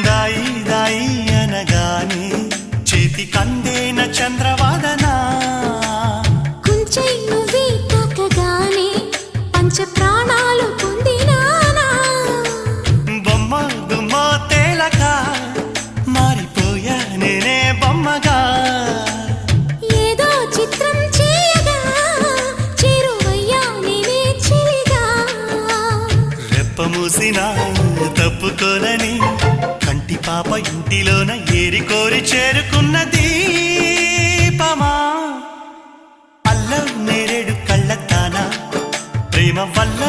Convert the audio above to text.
దాయి దాయి అనగానే చేతి కందేన చంద్రవాదనా కుంచె నువ్వే తాకగానే పంచ ప్రాణాలు పొందినానా బొమ్మ గుమ్మ తేలక మారిపోయా నేనే బొమ్మగా ఏదో చిత్రం చేయగా చేరువయ్యా నేనే చెలిగా రెప్ప మూసినా తప్పుకోనని కంటి పాప ఇంటిలోన ఏరి కోరి చేరుకున్న దీపమా అల్లం నేరేడు కళ్ళతానా ప్రేమ వల్ల